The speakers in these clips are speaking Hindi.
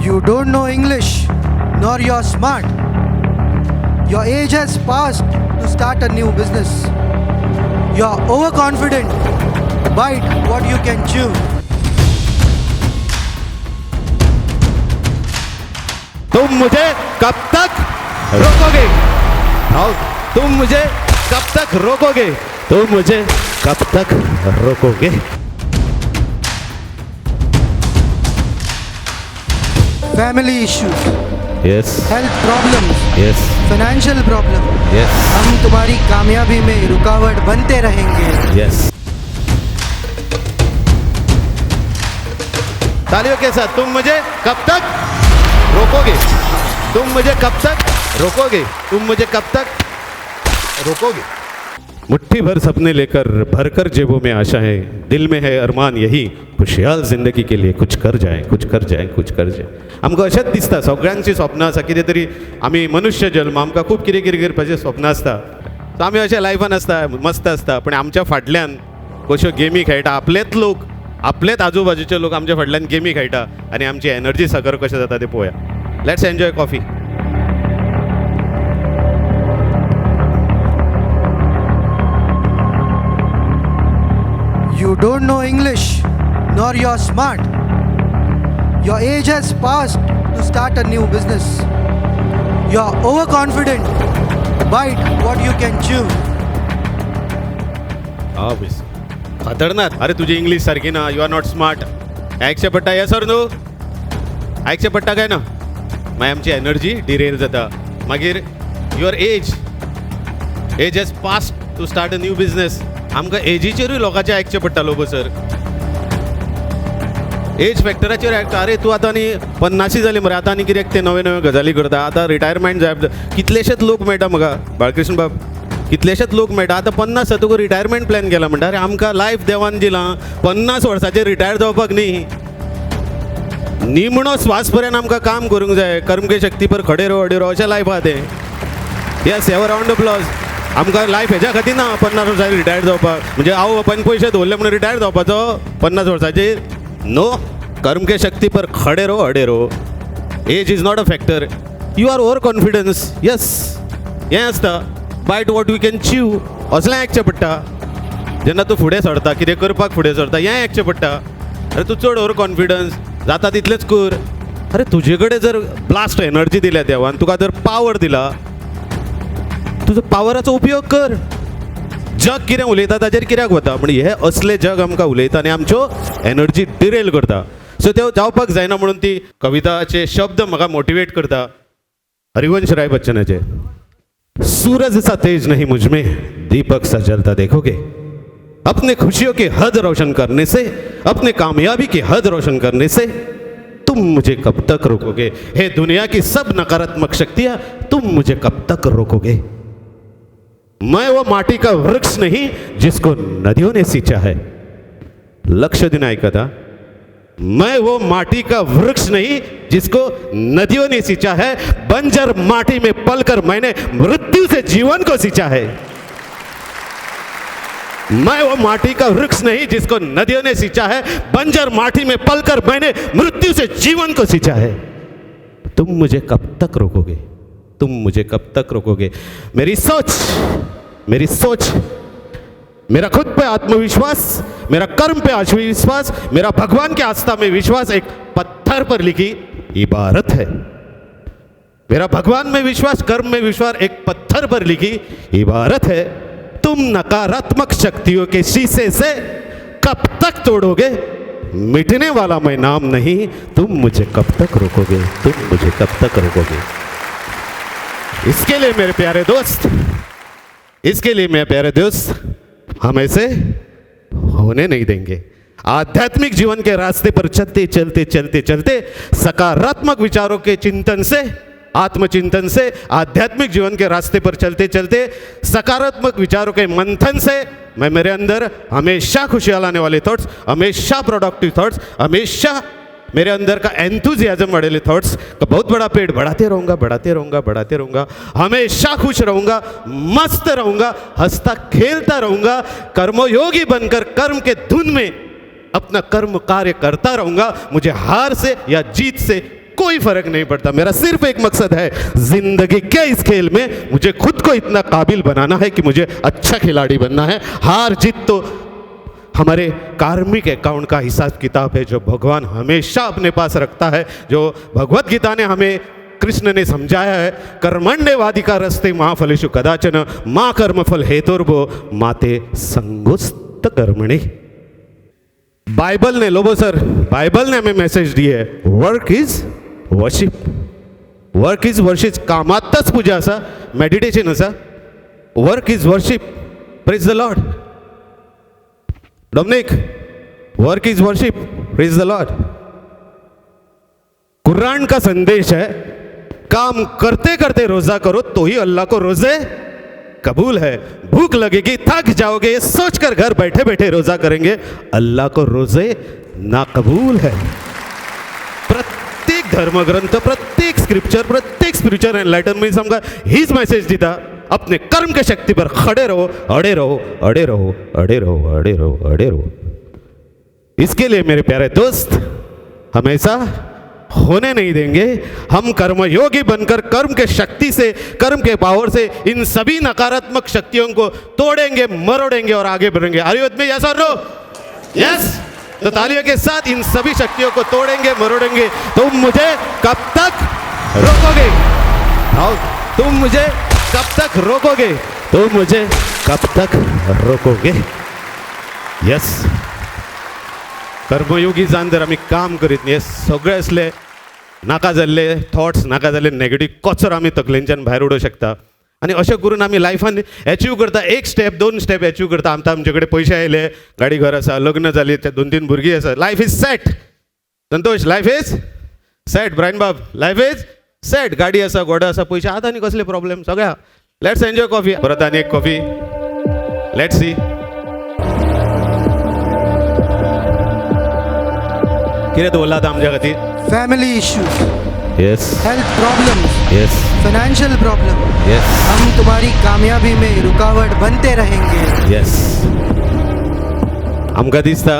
You don't know English, nor you're smart. Your age has passed to start a new business. You're overconfident. Bite what you can chew. तुम मुझे कब तक रोकोगे? तुम मुझे कब तक रोकोगे? तुम मुझे कब तक रोकोगे? Family issues, Yes. health problems, Yes. financial problem. Yes. हम तुम्हारी कामयाबी में रुकावट बनते रहेंगे. Yes. तालियों के साथ तुम मुझे कब तक रोकोगे? तुम मुझे कब तक रोकोगे? तुम मुझे कब तक रोकोगे? मुट्ठी भर सपने लेकर भरकर जेबों में आशाएं, दिल में है अरमान यही खुशहाल जिंदगी के लिए कुछ कर जाए, कुछ कर जाए, कुछ कर जाए. आमकां अशेंच दिसता सगळ्यांची स्वप्नां आसा कितें तरी आमी मनुष्य जल्म आमकां खूब कितें कितें करपाचें स्वप्न आसता. सो आमी अशें लायफान आसता मस्त आसता पण आमच्या फाटल्यान कश्यो गेमी खेळटा आपलेच लोक, आपलेच आजूबाजूचे लोक आमच्या फाटल्यान गेमी खेळटा आनी आमची एनर्जी सकर कशें जाता तें पळोवया. Let's enjoy coffee. You don't know English, nor you're smart. Your age has passed to start a new business. You're overconfident. Bite what you can chew. खतरनाक. अरे तुझी इंग्लिश सारखी ना. You are not smart. आयकचें पडटा येस ऑर नो? आयकचें पडटा काय ना? मागीर आमची एनर्जी डिरेल जाता. मागीर your age has passed to start a new business. आमकां एजीचेरूय लोकांचें आयकचें पडटा लो सर. एज फॅक्टराचेर आयकता. अरे तूं आतां आनी 50 जाली मरे, आतां आनी कित्याक ते नवे नवे गजाली करता. आतां रिटायरमेंट जाय. कितलेशेच लोक मेळटा म्हाका बाळकृष्ण बाब, कितलेशेच लोक मेळटा. आतां 50 तुका रिटायरमेंट प्लॅन केला म्हणटा. अरे आमकां लायफ देवान दिलां 50 वर्सांचेर रिटायर जावपाक न्ही. निमणो स्वास पर्यंत आमकां काम करूंक जाय. कर्म के शक्ती पर खडे रो अडे रो अशें लायफ आहा तें. Yes have a round of applause. आमकां लायफ हेज्या खातीर ना 50 वर्सांचेर रिटायर जावपाक. म्हणजे आवय बापायन पयशे दवरले म्हणून रिटायर जावपाचो 50 वर्साचेर. नो. कर्म के शक्ती पर खडे रो अडे रो. Age is not a factor. You are over confidence. Yes हें आसता. बायट वॉट वी कॅन चीव असलें आयकचें पडटा. जेन्ना तूं फुडें सरता, कितें करपाक फुडें सरता हें आयकचें पडटा. अरे तूं चड ओवर कॉन्फिडन्स जाता तितलेंच कर. अरे तुजे कडेन जर ब्लास्ट एनर्जी दिल्या देवान, तुका जर पावर दिला, तुजो पावराचो उपयोग कर. जग कितें उलयता ताचेर कित्याक वता. म्हणजे हे असले जग आमकां उलयता आनी आमच्यो एनर्जी डिरेल करता. सो त्यो जावपाक जायना म्हणून ती कविताचे शब्द म्हाका मोटिवेट करता. हरिवंश राय बच्चनाचे. सूरज सा तेज नहीं मुझ में, दीपक सा जलता देखोगे. अपने खुशियों के हद रोशन करने से, अपने कामयाबी की हद रोशन करने से तुम मुझे कब तक रोकोगे? हे दुनिया की सब नकारात्मक शक्तियां, तुम मुझे कब तक रोकोगे? मैं वो माटी का वृक्ष नहीं जिसको नदियों ने सींचा है. लक्ष्य दिन ऐका था. मैं वो माटी का वृक्ष नहीं जिसको नदियों ने सींचा है. बंजर माटी में पलकर मैंने मृत्यु से जीवन को सींचा है. मैं वो माटी का वृक्ष नहीं जिसको नदियों ने सींचा है. बंजर माटी में पलकर मैंने मृत्यु से जीवन को सींचा है. तुम मुझे कब तक रोकोगे? तुम मुझे कब तक रोकोगे? मेरी सोच, मेरा खुद पे आत्मविश्वास, मेरा कर्म पे आत्मविश्वास, मेरा भगवान के आस्था में विश्वास एक पत्थर पर लिखी इबारत है. मेरा भगवान में विश्वास, कर्म में विश्वास एक पत्थर पर लिखी इबारत है. तुम नकारात्मक शक्तियों के शीशे से कब तक तोड़ोगे? मिटने वाला मैं नाम नहीं. तुम मुझे कब तक रोकोगे? तुम मुझे कब तक रोकोगे? इसके लिए मेरे प्यारे दोस्त, हम ऐसे होने नहीं देंगे. आध्यात्मिक जीवन के रास्ते पर चलते सकारात्मक विचारों के चिंतन से, आत्मचिंतन से, आध्यात्मिक जीवन के रास्ते पर चलते सकारात्मक विचारों के मंथन से मैं मेरे अंदर हमेशा खुशियाँ लाने वाले थॉट्स, हमेशा प्रोडक्टिव थॉट्स, हमेशा मेरे अंदर का एंथुजियाज्म वाले थॉट्स का बहुत बड़ा पेड़ बढ़ाते रहूँगा. हमेशा खुश रहूँगा, मस्त रहूँगा, हंसता खेलता रहूँगा, कर्मयोगी बनकर कर्म के धुन में अपना कर्म कार्य करता रहूँगा. मुझे हार से या जीत से कोई कोई फर्क नहीं पड़ता, मेरा सिर्फ एक मकसद है जिंदगी के इस खेल में मुझे खुद को इतना काबिल बनाना है कि मुझे अच्छा खिलाड़ी बनना है। हार जीत तो हमारे कार्मिक अकाउंट का हिसाब किताब है जो भगवान हमेशा अपने पास रखता है, जो भगवत गीता ने हमें कृष्ण ने समझाया है। कर्मण्यवाधिकार रस्ते महाफलेषु कदाचन मा कर्मफल हेतुर्भो माते संगुस्त कर्मणि। बाइबल ने लोबो सर, बाइबल ने हमें मैसेज दी है, work is worship, work is worship, कामातच पूजा असा, मेडिटेशन असा, work is worship, praise the lord. Dominic, work is worship, praise the lord. कुरान का संदेश है, काम करते करते रोजा करो तो ही अल्लाह को रोजे कबूल है। भूख लगेगी, थक जाओगे, ये सोचकर घर बैठे बैठे रोजा करेंगे, अल्लाह को रोजे ना कबूल है। प्रत्येक धर्मग्रंथ, प्रत्येक स्क्रिप्चर, प्रत्येक स्पिरिचुअल एनलाइटनमेंट हमका हीच मैसेज दिता, अपने कर्म के शक्ति पर खड़े रहो, अड़े रहो, अड़े रहो, अड़े रहो, अड़े रहो, अड़े रहो। इसके लिए मेरे प्यारे दोस्त हमेशा होने नहीं देंगे। हम कर्मयोगी बनकर कर्म के शक्ति से, कर्म के पावर से इन सभी नकारात्मक शक्तियों को तोड़ेंगे, मरोड़ेंगे और आगे बढ़ेंगे। Are you with me? Yes और नो? यस। तो तालियों के साथ इन सभी शक्तियों को तोड़ेंगे, मरोड़ेंगे। तुम मुझे कब तक रोकोगे? आओ, तुम मुझे कब तक रोकोगे? तुम मुझे कब तक रोकोगे? यस। कर्मयोगी जावन जर आमी काम करीत न्ही, सगळे असले नाका जाल्ले थॉट्स, नाका जाल्ले नेगेटीव कचरो आमी तकलेंच्यान भायर उडोवंक शकता आनी अशें करून आमी लायफान एचीव करता, एक स्टेप दोन स्टेप एचीव करता। आमकां आमचे कडेन पयशे आयले, गाडी घर आसा, लग्न जाली, 2-3 भुरगीं आसा, life is set. Santosh, life is set. Brian बाब, लायफ इज सेट। गाडी आसा, घोडा आसा, पयशे आतां आनी कसले प्रॉब्लेम सगळ्या। Let's enjoy coffee. परत आनी एक कॉफी, लेट्स सी कितें दवरला आतां आमच्या खातीर। Family issues, yes, health problems, yes, financial problem, yes, हम तुम्हारी कामयाबी में रुकावट बनते रहेंगे। यस। आमकां दिसता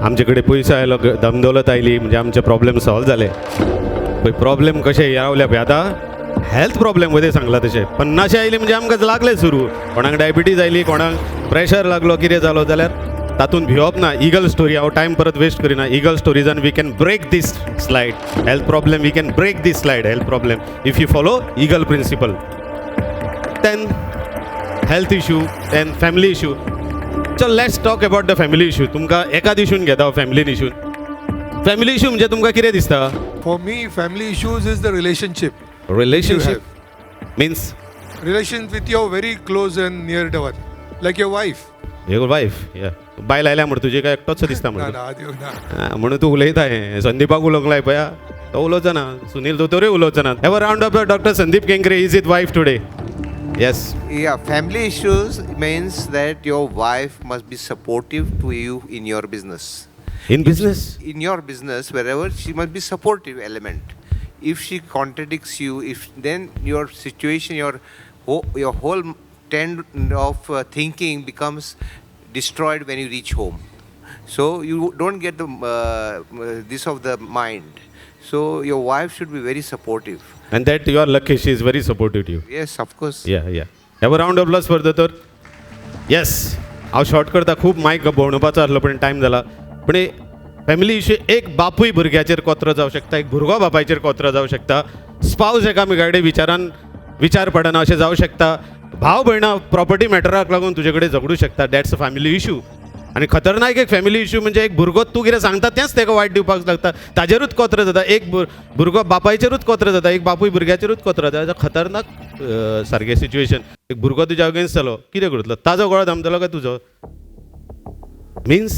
आमचे कडेन पयसो आयलो, धमदौलत आयली म्हणजे आमचे प्रॉब्लेम सॉल्व जाले। पळय प्रॉब्लेम कशे रावले पळय आतां, हेल्थ प्रॉब्लेम वयले सांगला तशें 50 आयली म्हणजे आमकां लागले सुरू। कोणाक डायबिटीज आयली, कोणाक प्रेशर लागलो, कितें जालो जाल्यार तातूंत भिवप ना। ईगल स्टोरी, हांव टायम परत वेस्ट करिना। ईगल स्टोरीजान we can break this slide. Health problem we can break this slide, health problem if you follow eagle principle. Then health issue, then family issue. चल let's talk about the family issue. तुमकां एका दिसून घेता हांव फॅमिलीन इशून। फॅमिली इशू म्हणजे तुमकां कितें दिसता? For me, family issues is the relationship. Relationship means Relations with your very close and near one, like your wife. Your wife, बायल आयल्या म्हणून तुजे काय एकटोच दिसता ना म्हणून ना आदी ना. म्हणून तू उलयता हें संदीपाक उलोवंक पया, तो उलोवचो ना, सुनील दोतोरूय उलोवचो ना। Have a round of doctor Sandeep Kenkre, is it wife today? Yes. Yeah, family issues means that your wife must be supportive to you in your business. In business? In your business, wherever she must be supportive element. If she contradicts you, if then your situation, your whole trend of thinking becomes destroyed when you reach home. So you don't get the this of the mind. So your wife should be very supportive. And that you are lucky, she is very supportive to you. Yes, of course. Yeah. Have a round of applause for दोतोर. येस, हांव शॉर्ट करता, खूब मायक भोंवडपाचो आसलो पण टायम जाला। पण फॅमिली इशू, एक बापूय भुरग्याचेर कोत्रो जावं शकता, एक भुरगो बापायचेर कोत्रो जावं शकता, स्पावस एकामेकाडे विचार पडना अशें जावं शकता, भाव भयणां प्रॉपर्टी मॅटराक लागून तुजे कडेन झगडूं शकता। That's a family issue. आनी खतरनाक एक फॅमिली इशू म्हणजे एक भुरगो तूं कितें सांगता तेंच ताका वायट दिवपाक लागता, ताजेरूच कोत्र जाता। एक भुरगो बापायचेरूच कोत्र जाता, एक बापूय भुरग्याचेरूच कोत्र जाता। खतरनाक सारकें सिच्युएशन। एक भुरगो तुज्या अगेन्स्ट जालो, कितें करतलो? ताजो गळो धांपतलो काय तुजो? मिन्स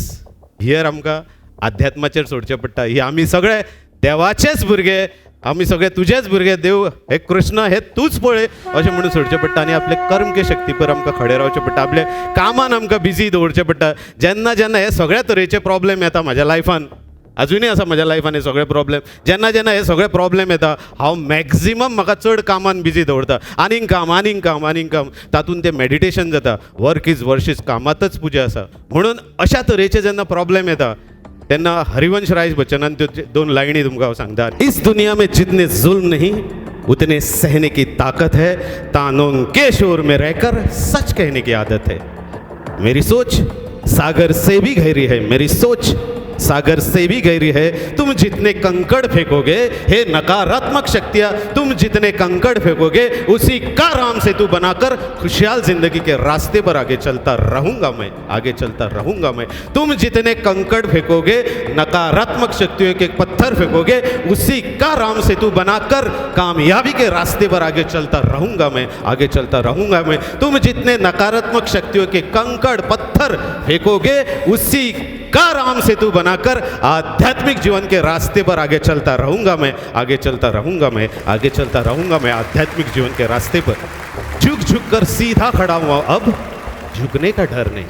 हियर आमकां अध्यात्माचेर सोडचें पडटा। ही आमी सगळे देवाचेच भुरगे, आमी सगळे तुजेच भुरगे, देव हे कृष्ण हे तूच पळय अशें म्हणून सोडचें पडटा आनी आपले कर्म के शक्ती पर आमकां खडे रावचें पडटा, आपले कामान आमकां बिजी दवरचें पडटा। जेन्ना हे सगळ्या तरेचे प्रॉब्लेम येता म्हज्या लायफान, अजुनूय आसा म्हज्या लायफान हे सगळे प्रॉब्लेम, जेन्ना हे सगळे प्रॉब्लेम येता हांव मॅक्झिमम म्हाका चड कामान बिजी दवरता। आनीक काम तातूंत तें मेडिटेशन जाता। वर्क इज वर्शीस, कामातच पुजा आसा। म्हणून अशा तरेचे जेन्ना प्रॉब्लेम येता तेन्ना हरिवंश राय बच्चनान त्यो 2 लायनी तुमकां हांव सांगता. इस दुनिया में जितने जुल्म नहीं उतने सहने की ताकत है. तानों के शोर में रहकर सच कहने की आदत है. मेरी सोच सागर से भी गहरी है. मेरी सोच सागर से भी गहरी है. तुम जितने कंकड़ फेंकोगे हे नकारात्मक शक्तियां, तुम जितने कंकड़ फेंकोगे उसी का राम सेतु बनाकर खुशहाल जिंदगी के रास्ते पर आगे चलता रहूंगा मैं. आगे चलता रहूंगा मैं. तुम जितने कंकड़ फेंकोगे, नकारात्मक शक्तियों के पत्थर फेंकोगे, उसी का राम सेतु बनाकर कामयाबी के रास्ते पर आगे चलता रहूंगा मैं. आगे चलता रहूंगा मैं. तुम जितने नकारात्मक शक्तियों के कंकड़ पत्थर फेंकोगे, उसी का राम सेतु बनाकर आध्यात्मिक जीवन के रास्ते पर आगे चलता रहूंगा मैं. आगे चलता रहूंगा मैं. आगे चलता रहूंगा मैं आध्यात्मिक जीवन के रास्ते पर. झुक झुक कर सीधा खड़ा हुआ, अब झुकने का डर नहीं.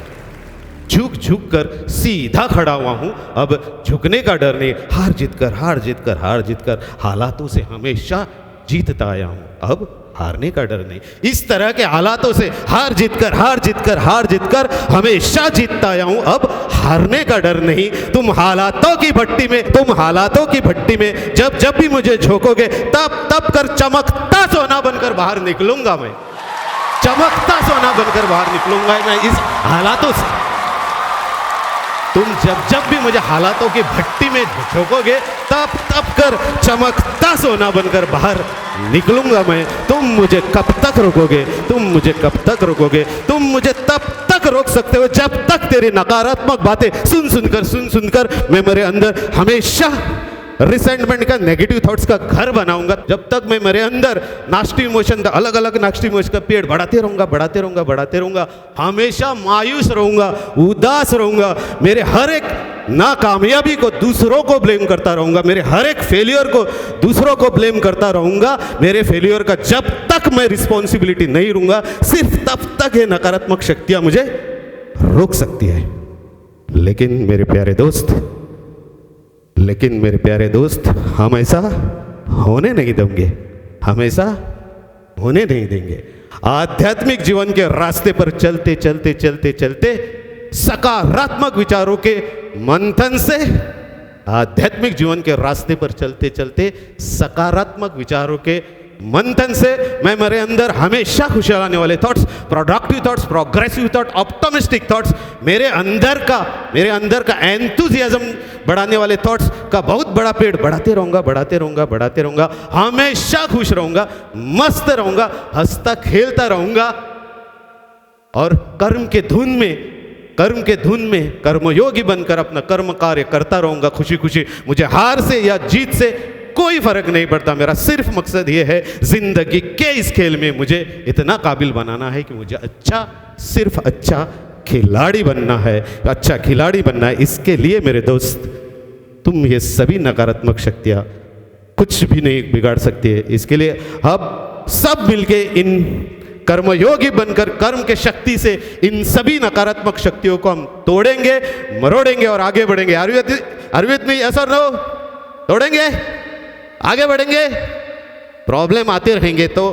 झुक झुक कर सीधा खड़ा हुआ हूं, अब झुकने का डर नहीं. हार जीत कर हार जीत कर हार जीत कर हालातों से हमेशा जीतता आया हूं, अब हारने का डर नहीं. इस तरह के हालातों से हार जीत कर हार जीत कर हार जीत कर हमेशा जीतता आया हूं, अब हारने का डर नहीं. तुम हालातों की भट्टी में, तुम हालातों की भट्टी में जब जब भी मुझे झोंकोगे, तब तब कर चमकता सोना बनकर बाहर निकलूंगा मैं. चमकता सोना बनकर बाहर निकलूंगा मैं इस हालातों से. तुम जब जब भी मुझे हालातों की भट्टी में झोंकोगे, तब तब कर चमकता सोना बनकर बाहर निकलूंगा मैं. तुम मुझे कब तक रोकोगे, तुम मुझे कब तक रोकोगे, तुम मुझे तब तक रोक सकते हो जब तक तेरी नकारात्मक बातें सुन सुनकर मैं मेरे अंदर हमेशा रिसेंटमेंट का, नेगेटिव थॉट्स का घर बनाऊंगा. जब तक मैं मेरे अंदर नास्टी इमोशन, अलग अलग नास्टी इमोशन का पेड़ बढ़ाते रहूंगा, हमेशा मायूस रहूंगा, उदास रहूंगा. मेरे हर एक नाकामयाबी को दूसरों को ब्लेम करता रहूंगा. मेरे हर एक फेलियर को दूसरों को ब्लेम करता रहूंगा. मेरे फेलियर का जब तक मैं रिस्पॉन्सिबिलिटी नहीं लूंगा, सिर्फ तब तक ये नकारात्मक शक्तियां मुझे रोक सकती है. लेकिन मेरे प्यारे दोस्त, हम ऐसा होने नहीं देंगे. हम ऐसा होने नहीं देंगे. आध्यात्मिक जीवन के रास्ते पर चलते सकारात्मक विचारों के मंथन से, आध्यात्मिक जीवन के रास्ते पर चलते सकारात्मक विचारों के मंथन से मैं मेरे अंदर हमेशा खुशहाल आने वाले thoughts, productive thoughts, progressive thought, optimistic thoughts, मेरे अंदर का एंथुजियाज्म बढ़ाने वाले थॉट्स का बहुत बड़ा पेड़ बढ़ाते रहूंगा. हमेशा खुश रहूंगा, मस्त रहूंगा, हंसता खेलता रहूंगा. और कर्म के धुन में कर्मयोगी बनकर अपना कर्म कार्य करता रहूंगा खुशी खुशी. मुझे हार से या जीत से कोई फर्क नहीं पड़ता. मेरा सिर्फ मकसद ये है, जिंदगी के इस खेल में मुझे इतना काबिल बनाना है कि मुझे सिर्फ अच्छा खिलाड़ी बनना है. अच्छा खिलाड़ी बनना है. इसके लिए मेरे दोस्त, तुम ये सभी नकारात्मक शक्तियां कुछ भी नहीं बिगाड़ सकती है. इसके लिए अब सब मिलके इन कर्मयोगी बनकर कर्म के शक्ति से इन सभी नकारात्मक शक्तियों को हम तोड़ेंगे, मरोड़ेंगे और आगे बढ़ेंगे. आयुर्वेद में ऐसा न हो, तोड़ेंगे, आगे बढ़ेंगे. प्रॉब्लम आते रहेंगे तो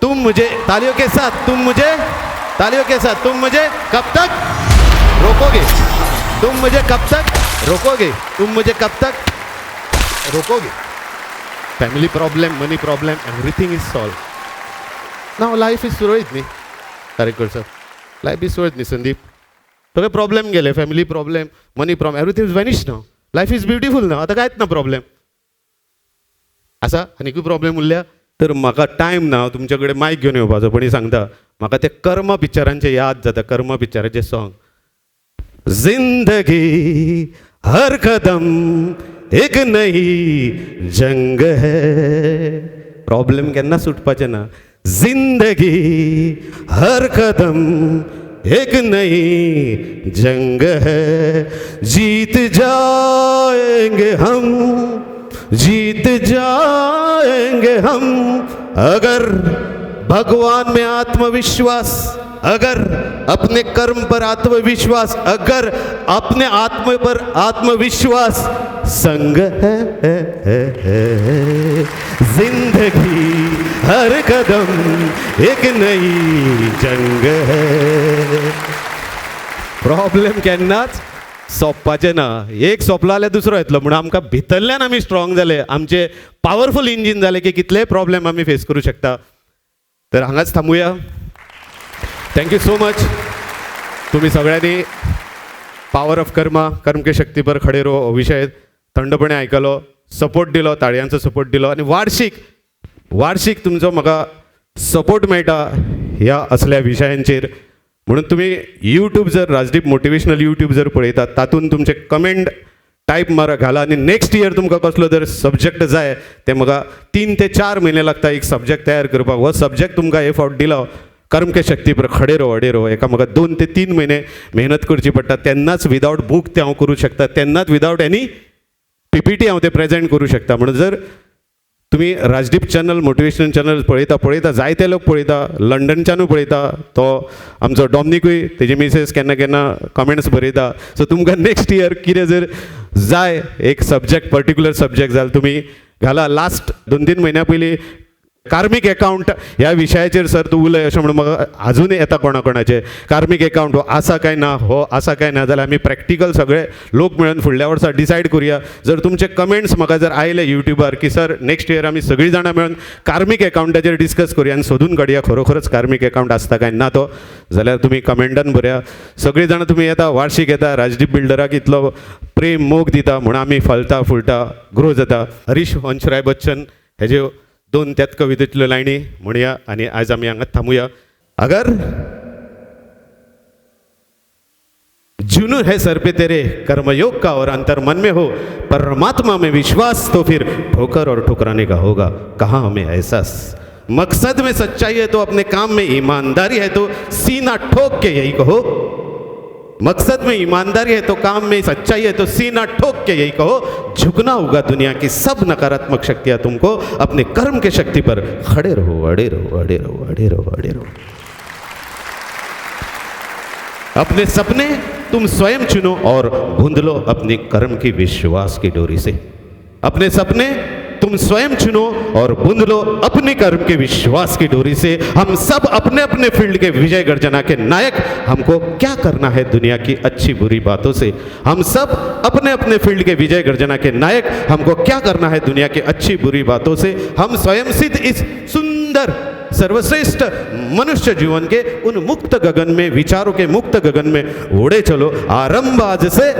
तुम मुझे तालियों के साथ तुम मुझे कब तक रोकोगे? तुम मुझे कब तक रोकोगे? Family problem, money problem, everything is solve. Now life is सुरू with me. Correct sir, life is सुरू विथ मी संदीप. तो प्रॉब्लेम गेले, family problem, money problem, everything is vanish now. Life is beautiful now. आता कांयच ना प्रॉब्लेम. असा आनीकूय प्रॉब्लेम उरल्या तर म्हाका टायम ना तुमचे कडेन मायक घेवन येवपाचो, पण सांगता म्हाका ते कर्म पिक्चरांचे याद जाता. कर्म पिक्चराचे सॉंग. जिंदगी हर कदम एक नई जंग है. प्रॉब्लेम केन्ना सुटपाचें ना. जिंदगी हर कदम एक नई जंग है. जीत जाएंगे हम अगर भगवान में आत्मविश्वास, अगर अपने कर्म पर आत्मविश्वास, अगर अपने आत्मा पर आत्मविश्वास संग है. जिंदगी हर कदम एक नई जंग है. प्रॉब्लेम केन्नाच सोंपपाचें ना. एक सोंपलो जाल्यार दुसरो येतलो म्हणून आमकां भितरल्यान आमी स्ट्रॉंग जाले, आमचे पावरफूल इंजीन जाले की कितलेय प्रॉब्लेम आमी फेस करूं शकता. तर हांगाच थांबुया. Thank you so much. तुम्ही सगळ्यांनी पॉवर ऑफ कर्मा, कर्म के शक्ती पर खडे रहो हो विशय थंडपणे आयकलो, सपोर्ट दिलो, ताळयांचो सपोर्ट दिलो आणि वार्षिक तुमचो म्हाका सपोर्ट मेळटा ह्या असल्या विशयांचेर. म्हणून तुम्ही यूट्यूब जर राजदीप मोटिवेशनल यूट्यूब जर पळयतात तातूंत तुमचे कमेंट टायप मारा घाला आणि नेक्स्ट इयर तुमकां कसलो जर सब्जेक्ट जाय ते म्हाका 3 ते 4 म्हयने लागता एक सब्जेक्ट तयार करपाक. हो सब्जेक्ट तुमकां हे फावट दिलो कर्म के शक्ती पर खडे रहो अडे रहो. एका म्हाका 2 ते 3 म्हयने मेहनत करची पडटा, तेन्नाच विदावट बुक ते हांव करूं शकता, तेन्नाच विदावट एनी PPT हांव ते प्रेजेंट करूं शकता. म्हणून जर तुम्ही राजदीप चॅनल मोटिवेशन चॅनल पळयता जायते लोक पळयता, लंडनच्यानूय पळयता, तो आमचो डॉमनिकूय तेजी मिसेस केन्ना केन्ना कमेंट्स बरयता. सो तुमकां नेक्स्ट इयर कितें जर जाय एक सब्जेक्ट पर्टिक्युलर सब्जेक्ट जाल्यार तुमी घाला. लास्ट 2-3 म्हयन्या पयलीं कार्मीक अकाउंट ह्या विशयाचेर सर तूं उलय अशें म्हणून म्हाका आजुनूय येता कोणाचे. कार्मीक अकाउंट हो आसा काय ना, हो आसा काय ना, जाल्यार आमी प्रॅक्टिकल सगळे लोक मेळून फुडल्या वर्सा डिसायड करुया. जर तुमचे कमेंट्स म्हाका जर आयले युट्यूबार की सर नेक्स्ट इयर आमी सगळीं जाणां मेळून कार्मीक अकाउंटाचेर डिस्कस करुया आनी सोदून काडया खरोखरच कार्मीक अकाउंट आसता काय ना तो, जाल्यार तुमी कमेंटान बऱ्या. सगळीं जाणां तुमी येता, वार्षिक येता, राजदीप बिल्डराक इतलो प्रेम मोग दिता म्हणून आमी फलता फुलता ग्रो जाता. हरीश वंशराय बच्चन हेजे 2 त्यात कवितेतल्यो लायनी म्हणया आणि आज आमी हांगा थांबुया. अगर जुनून है सर पे तेरे कर्मयोग का और अंतर मन में हो परमात्मा में विश्वास तो फिर ठोकर और ठुकराने का होगा कहाँ हमें एहसास. मकसद में सच्चाई है तो अपने काम में ईमानदारी है तो सीना ठोक के यही कहो. मकसद में ईमानदारी है तो काम में सच्चाई है तो सीना ठोक के यही कहो. झुकना होगा दुनिया की सब नकारात्मक शक्तियां तुमको. अपने कर्म के शक्ति पर खड़े रहो अड़े रहो अड़े रहो अड़े रहो अड़े रहो. अपने सपने तुम स्वयं चुनो और बूंद लो अपनी कर्म की विश्वास की डोरी से. अपने सपने तुम स्वयं चुनो और बूंद लो अपने कर्म के विश्वास की डोरी से. हम सब अपने अपने फील्ड के विजय गर्जना के नायक. हमको क्या करना है दुनिया की अच्छी बुरी बातों से. हम सब अपने अपने फील्ड के विजय गर्जना के नायक. हमको क्या करना है दुनिया की अच्छी बुरी बातों से. हम स्वयं सिद्ध इस सुंदर सर्वश्रेष्ठ मनुष्य जीवन के उन मुक्त गगन में, विचारों के मुक्त गगन में उड़े चलो. आरंभ आज से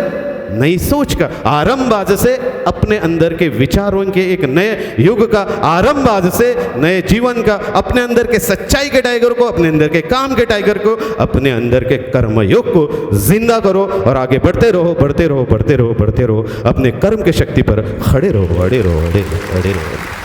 नई सोच का, आरंभ आज से अपने अंदर के विचारों के एक नए युग का, आरंभ आज से नए जीवन का. अपने अंदर के सच्चाई के टाइगर को, अपने अंदर के काम के टाइगर को, अपने अंदर के कर्मयोग को जिंदा करो और आगे बढ़ते रहो बढ़ते रहो बढ़ते रहो बढ़ते रहो. अपने कर्म की शक्ति पर खड़े रहो अड़े रहो अड़े रहो अड़े रहो.